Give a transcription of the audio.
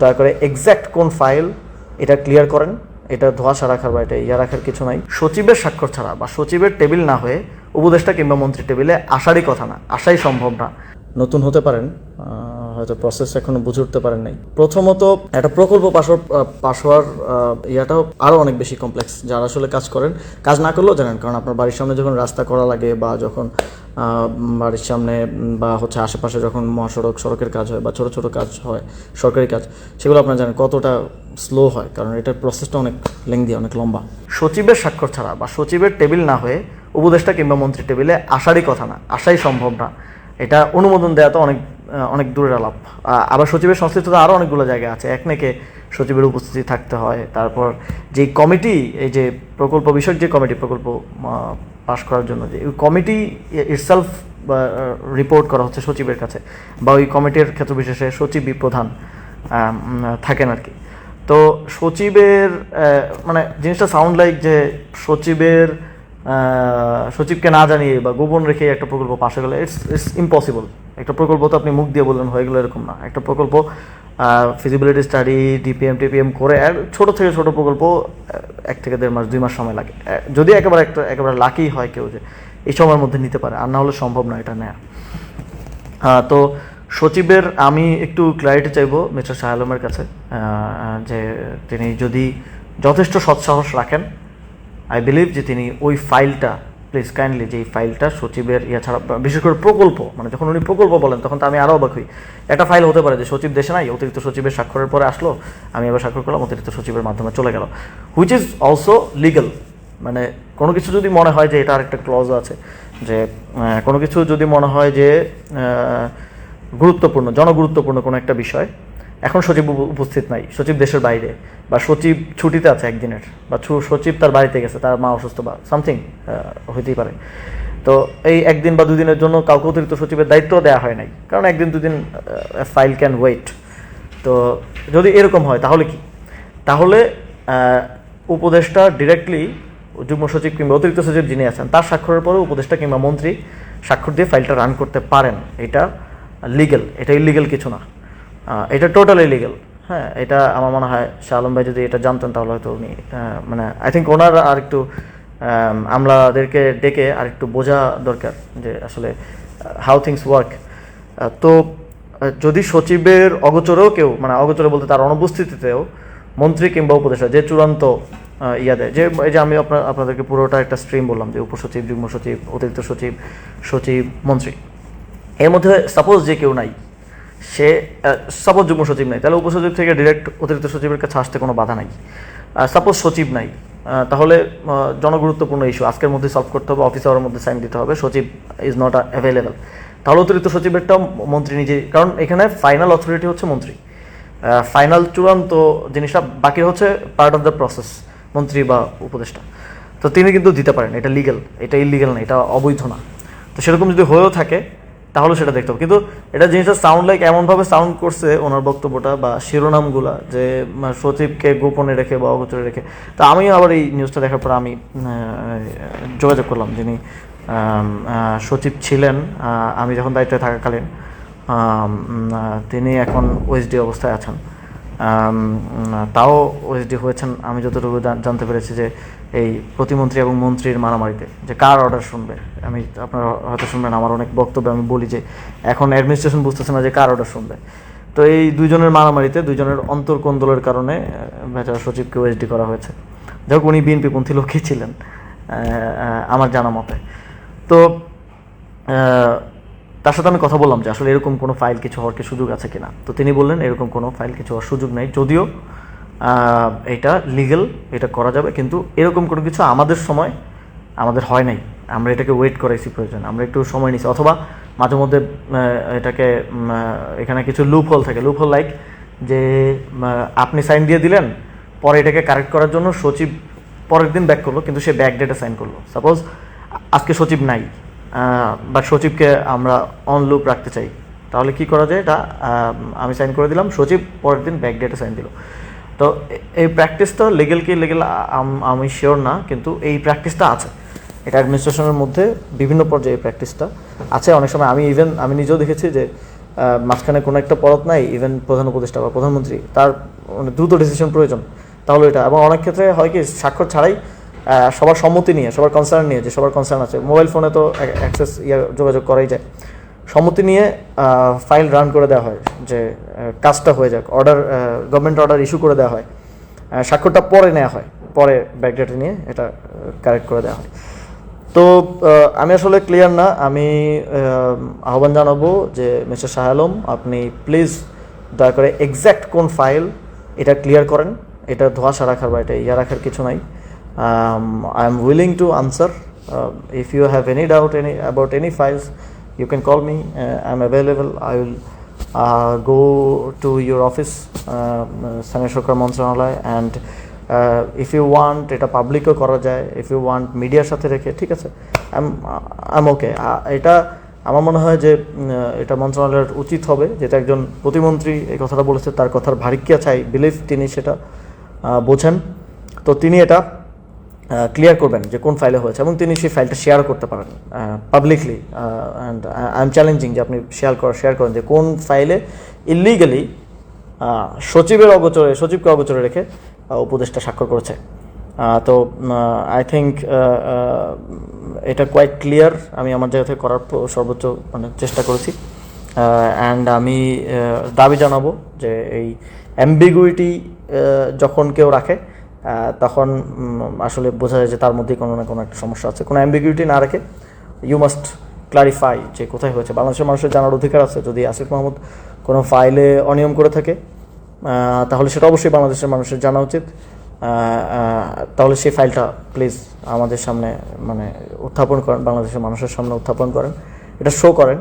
দয়া করে এক্স্যাক্ট কোন ফাইল এটা ক্লিয়ার করেন। এটা ধোঁয়াশা রাখার বা এটা ইয়া রাখার কিছু নাই। সচিবের স্বাক্ষর ছাড়া বা সচিবের টেবিল না হয়ে উপদেষ্টা কিংবা মন্ত্রীর টেবিলে আসারই কথা না, আসাই সম্ভব না। নতুন হতে পারেন, হয়তো প্রসেস এখনো বুঝে উঠতে পারেন নাই। প্রথমত একটা প্রকল্প পাশ হওয়ার ইয়াটাও আরও অনেক বেশি কমপ্লেক্স। যারা আসলে কাজ করেন, কাজ না করলেও জানেন, কারণ আপনার বাড়ির সামনে যখন রাস্তা করা লাগে বা যখন বাড়ির সামনে বা হচ্ছে আশেপাশে যখন সড়কের কাজ হয় বা ছোটো ছোটো কাজ হয়, সরকারি কাজ, সেগুলো আপনারা জানেন কতটা স্লো হয়, কারণ এটার প্রসেসটা অনেক লেংদি, অনেক লম্বা। সচিবের স্বাক্ষর ছাড়া বা সচিবের টেবিল না হয়ে উপদেষ্টা কিংবা মন্ত্রীর টেবিলে আসারই কথা না, আসাই সম্ভব না। এটা অনুমোদন দেওয়া তো অনেক দূরের আলাপ। আবার সচিবের সংশ্লিষ্টতা আরও অনেকগুলো জায়গা আছে। একনেকে সচিবের উপস্থিতি থাকতে হয়। তারপর যে কমিটি, এই যে প্রকল্প বিষয়ক যে কমিটি প্রকল্প পাশ করার জন্য, যে ওই কমিটি ইটসেলফ রিপোর্ট করা হচ্ছে সচিবের কাছে, বা ওই কমিটির ক্ষেত্র বিশেষে সচিবই প্রধান থাকেন আর কি। তো সচিবের মানে জিনিসটা সাউন্ড লাইক যে সচিবকে না জানিয়ে বা গোপন রেখে একটা প্রকল্প পাশ হয়ে গেলে ইটস ইম্পসিবল। একটা প্রকল্প তো আপনি মুখ দিয়ে বললেন হয়ে গেলো, এরকম না। একটা প্রকল্প ফিজিবিলিটি স্টাডি, টিপিএম করে ছোটো থেকে ছোটো প্রকল্প 1 থেকে 1.5 মাস 2 মাস সময় লাগে, যদি একেবারে লাকি হয় কেউ যে এই সময়ের মধ্যে নিতে পারে, আর না হলে সম্ভব না এটা নেওয়া। তো সচিবের আমি একটু ক্ল্যারিটি চাইবো মিস্টার শাহ আলমের কাছে, যে তিনি যদি যথেষ্ট সৎসাহস রাখেন, আই বিলিভ যে তিনি ওই ফাইলটা, প্লিজ কাইন্ডলি, যে এই ফাইলটা সচিবের ছাড়া, বিশেষ করে প্রকল্প, মানে যখন উনি প্রকল্প বলেন তখন তো আমি আরও অবাক হই। একটা ফাইল হতে পারে যে সচিব দেশে নাই, অতিরিক্ত সচিবের স্বাক্ষরের পরে আসলো, আমি এবার স্বাক্ষর করলাম, অতিরিক্ত সচিবের মাধ্যমে চলে গেল, হুইচ ইজ অলসো লিগাল। মানে কোনো কিছু যদি মনে হয় যে এটা আরেকটা ক্লজ আছে, যে কোনো কিছু যদি মনে হয় যে জনগুরুত্বপূর্ণ কোনো একটা বিষয়, এখন সচিব উপস্থিত নাই, সচিব দেশের বাইরে, বা সচিব ছুটিতে আছে একদিনের, বা সচিব তার বাড়িতে গেছে, তার মা অসুস্থ বা সামথিং হইতেই পারে, তো এই 1 দিন বা 2 দিনের জন্য কাউকে অতিরিক্ত সচিবের দায়িত্ব দেওয়া হয় নাই, কারণ 1 দিন 2 দিন ফাইল ক্যান ওয়েট। তো যদি এরকম হয় তাহলে উপদেষ্টা ডিরেক্টলি যুগ্ম সচিব কিংবা অতিরিক্ত সচিব যিনি আছেন তার স্বাক্ষরের পরে উপদেষ্টা কিংবা মন্ত্রী স্বাক্ষর দিয়ে ফাইলটা রান করতে পারেন। এটা লিগেল, এটা ইলিগেল কিছু না, এটা টোটালি লিগেল। হ্যাঁ, এটা আমার মনে হয় শাহ আলম ভাই যদি এটা জানতেন তাহলে হয়তো উনি মানে আই থিঙ্ক ওনার আর একটু আমলাদেরকে ডেকে আর একটু বোঝা দরকার যে আসলে হাউ থিংস ওয়ার্ক। তো যদি সচিবের অগোচরেও কেউ, মানে অগোচরে বলতে তার অনুপস্থিতিতেও মন্ত্রী কিংবা উপদেষ্টা যে চূড়ান্ত দেয়, যে এই যে আমি আপনাদেরকে পুরোটা একটা স্ট্রিম বললাম, যে উপসচিব, যুগ্ম সচিব, অতিরিক্ত সচিব, মন্ত্রী, এর মধ্যে সাপোজ যে কেউ নাই, সে সাপোজ যুগ্ম সচিব নাই, তাহলে উপসচিব থেকে ডিরেক্ট অতিরিক্ত সচিবের কাছে আসতে কোনো বাধা নাই। সাপোজ সচিব নাই, তাহলে জনগুরুত্বপূর্ণ ইস্যু আজকের মধ্যে সলভ করতে হবে, অফিস আওয়ারের মধ্যে সাইন দিতে হবে, সচিব ইজ নট অ্যাভেলেবেল, তাহলে অতিরিক্ত সচিবেরটাও মন্ত্রী নিজে, কারণ এখানে ফাইনাল অথরিটি হচ্ছে মন্ত্রী, ফাইনাল চূড়ান্ত জিনিসটা বাকি হচ্ছে পার্ট অফ দ্য প্রসেস মন্ত্রী বা উপদেষ্টা, তো তিনি কিন্তু দিতে পারেন। এটা লিগেল, এটা ইলিগেল না, এটা অবৈধ না। তো সেরকম যদি হয়েও থাকে তাহলে সেটা দেখতে হবে। কিন্তু এটা জিনিসটা সাউন্ড লাইক এমনভাবে সাউন্ড করছে ওনার বক্তব্যটা বা শিরোনামগুলা, যে সচিবকে গোপনে রেখে বা অগোচরে রেখে। তো আমিও আবার এই নিউজটা দেখার পর আমি যোগাযোগ করলাম, যিনি সচিব ছিলেন আমি যখন দায়িত্বে থাকাকালীন, তিনি এখন ওএসডি অবস্থায় আছেন। তাও ওএসডি হয়েছেন আমি যতটুকু জানতে পেরেছি, যে এই প্রতিমন্ত্রী এবং মন্ত্রীর মারামারিতে, যে কার অর্ডার শুনবে। আমি আপনারা হয়তো শুনবেন আমার অনেক বক্তব্যে আমি বলি যে এখন অ্যাডমিনিস্ট্রেশন বুঝতেছে না যে কার অর্ডার শুনবে। তো এই 2 জনের মারামারিতে, 2 জনের অন্তর্কোন্দলের কারণে বেচারা সচিবকে ওএসডি করা হয়েছে। যাই হোক, উনি বিএনপিপন্থী লোকই ছিলেন আমার জানা মতে। তো তার সাথে আমি কথা বললাম যে আসলে এরকম কোনো ফাইল কিছু হওয়ার কি সুযোগ আছে কিনা। তো তিনি বললেন এরকম কোনো ফাইল কিছু হওয়ার সুযোগ নেই, যদিও এটা লিগেল, এটা করা যাবে, কিন্তু এরকম কোনো কিছু আমাদের হয় নাই। আমরা এটাকে ওয়েট করাইছি, প্রয়োজন আমরা একটু সময় নিছি, অথবা মাঝে মধ্যে এটাকে এখানে কিছু লুপহোল থাকে, লুপহোল লাইক যে আপনি সাইন দিয়ে দিলেন, পরে এটাকে কারেক্ট করার জন্য সচিব পরের দিন ব্যাক করলো, কিন্তু সে ব্যাক ডেটে সাইন করলো। সাপোজ আজকে সচিব নাই, বাট সচিবকে আমরা অন লুপ রাখতে চাই, তাহলে কি করা যায়, এটা আমি সাইন করে দিলাম, সচিব পরের দিন ব্যাক ডেটে সাইন দিল। তো এই প্র্যাকটিসটা লিগেল কি লিগেল আমি শিওর না, কিন্তু এই প্র্যাকটিসটা আছে, এটা অ্যাডমিনিস্ট্রেশনের মধ্যে বিভিন্ন পর্যায়ে এই প্র্যাকটিসটা আছে। অনেক সময় আমি নিজেও দেখেছি যে মাঝখানে কোনো একটা পরত নাই, ইভেন প্রধান উপদেষ্টা বা প্রধানমন্ত্রী, তার মানে দ্রুত ডিসিশন প্রয়োজন, তাহলে এটা। এবং অনেক ক্ষেত্রে হয় কি, স্বাক্ষর ছাড়াই সবার সম্মতি নিয়ে, সবার কনসার্ন নিয়ে, যে সবার কনসার্ন আছে, মোবাইল ফোনে তো অ্যাক্সেস যোগাযোগ করাই যায়, সম্মতি নিয়ে ফাইল রান করে দেওয়া হয় যে কাজটা হয়ে যাক, অর্ডার, গভর্নমেন্ট অর্ডার ইস্যু করে দেওয়া হয়, স্বাক্ষরটা পরে নেওয়া হয়, পরে ব্যাকডেটে নিয়ে এটা কারেক্ট করে দেওয়া হয়। তো আমি আসলে ক্লিয়ার না। আমি আহ্বান জানাবো যে মিস্টার শাহ আলম, আপনি প্লিজ দয়া করে এক্স্যাক্ট কোন ফাইল এটা ক্লিয়ার করেন। এটা ধোঁয়াশা রাখার বা এটা রাখার কিছু নাই। I am willing to answer. If you have any doubt about any files, you can call me. I'm available. I will go to your office, স্থানীয় সরকার মন্ত্রণালয়, and if you want এটা পাবলিকও করা যায়, if you want মিডিয়ার সাথে রেখে, ঠিক আছে, I'm okay. এটা আমার মনে হয় যে এটা মন্ত্রণালয়ের উচিত হবে, যেটা একজন প্রতিমন্ত্রী এই কথাটা বলেছে, তার কথার ভারিক্কি আছে, আই বিলিভ তিনি সেটা বোঝেন। তো তিনি এটা ক্লিয়ার করবেন যে কোন ফাইলে হয়েছে, এবং তিনি সেই ফাইলটা শেয়ার করতে পারেন publicly. And I am challenging যে আপনি শেয়ার করেন যে কোন ফাইলে ইলিগালি সচিবকে অগোচরে রেখে উপদেষ্টা স্বাক্ষর করেছে। তো আই থিঙ্ক এটা কোয়াইট ক্লিয়ার। আমি আমার জায়গা থেকে করার সর্বোচ্চ মানে চেষ্টা করেছি। অ্যান্ড আমি দাবি জানাবো যে এই অ্যাম্বিগুইটি যখন কেউ রাখে, তখন আসলে বোঝা যায় যে তার মধ্যেই কোনো না কোনো একটা সমস্যা আছে। কোনো অ্যাম্বিগুইটি না রেখে ইউ মাস্ট ক্লারিফাই যে কোথায় হয়েছে। বাংলাদেশের মানুষের জানার অধিকার আছে, যদি আসিফ মাহমুদ কোনো ফাইলে অনিয়ম করে থাকে তাহলে সেটা অবশ্যই বাংলাদেশের মানুষের জানা উচিত। তাহলে সেই ফাইলটা প্লিজ আমাদের সামনে মানে উত্থাপন করেন, বাংলাদেশের মানুষের সামনে উত্থাপন করেন, এটা শো করেন